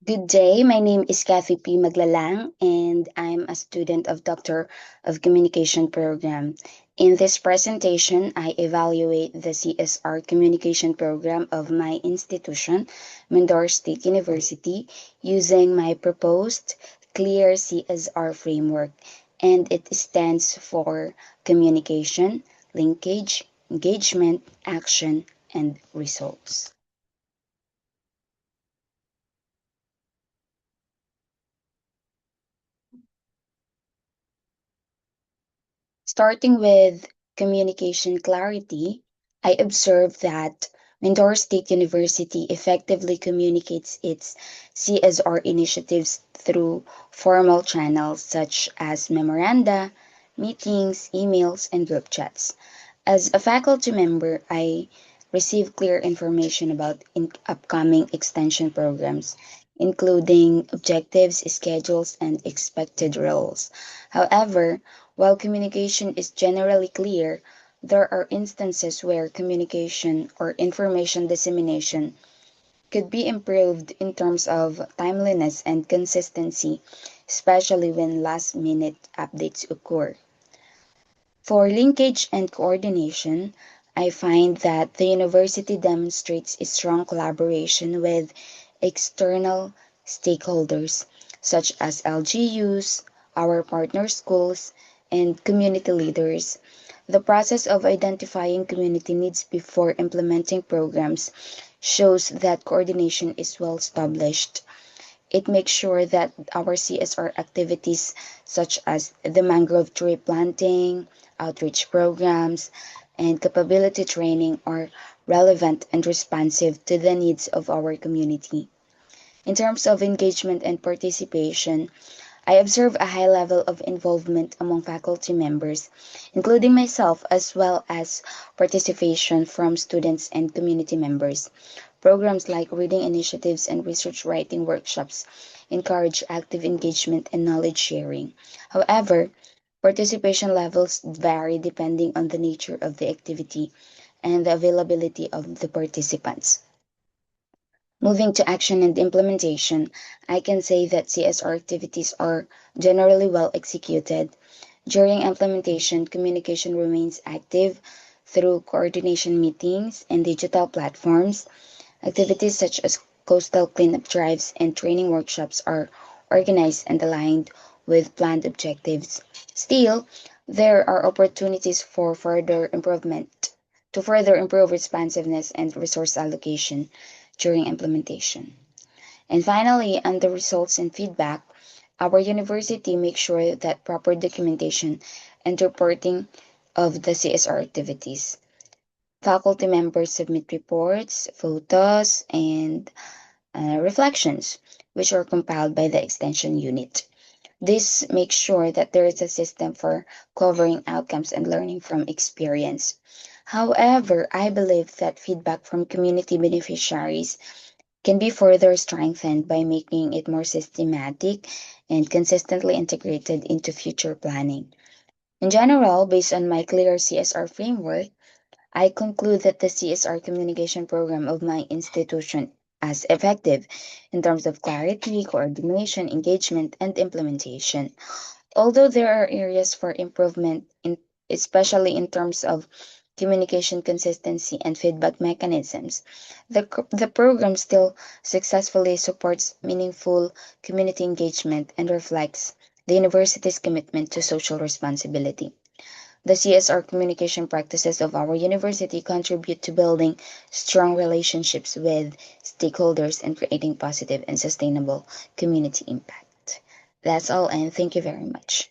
Good day. My name is Kathy P. Maglalang, and I'm a student of Doctor of Communication program. In this presentation, I evaluate the CSR Communication program of my institution, Mindoro State University, using my proposed Clear CSR framework, and it stands for Communication, Linkage, Engagement, Action, and Results. Starting with communication clarity, I observed that Mindoro State University effectively communicates its CSR initiatives through formal channels such as memoranda, meetings, emails, and group chats. As a faculty member, I receive clear information about upcoming extension programs, including objectives, schedules, and expected roles. However, while communication is generally clear, there are instances where communication or information dissemination could be improved in terms of timeliness and consistency, especially when last minute updates occur. For linkage and coordination, I find that the university demonstrates a strong collaboration with external stakeholders such as LGUs, our partner schools, and community leaders. The process of identifying community needs before implementing programs shows that coordination is well established. It makes sure that our CSR activities, such as the mangrove tree planting, outreach programs, and capability training, are relevant and responsive to the needs of our community. In terms of engagement and participation, I observe a high level of involvement among faculty members, including myself, as well as participation from students and community members. Programs like reading initiatives and research writing workshops encourage active engagement and knowledge sharing. However, participation levels vary depending on the nature of the activity and the availability of the participants. Moving to action and implementation, I can say that CSR activities are generally well executed. During implementation, communication remains active through coordination meetings and digital platforms. Activities such as coastal cleanup drives and training workshops are organized and aligned with planned objectives. Still, there are opportunities for further improvement to further improve responsiveness and resource allocation during implementation. And finally, on the results and feedback, our university makes sure that proper documentation and reporting of the CSR activities. Faculty members submit reports, photos, and reflections, which are compiled by the extension unit. This makes sure that there is a system for covering outcomes and learning from experience. However, I believe that feedback from community beneficiaries can be further strengthened by making it more systematic and consistently integrated into future planning. In general, based on my clear CSR framework, I conclude that the CSR communication program of my institution as effective in terms of clarity, coordination, engagement, and implementation. Although there are areas for improvement, especially in terms of communication consistency and feedback mechanisms, the program still successfully supports meaningful community engagement and reflects the university's commitment to social responsibility. The CSR communication practices of our university contribute to building strong relationships with stakeholders and creating positive and sustainable community impact. That's all, and thank you very much.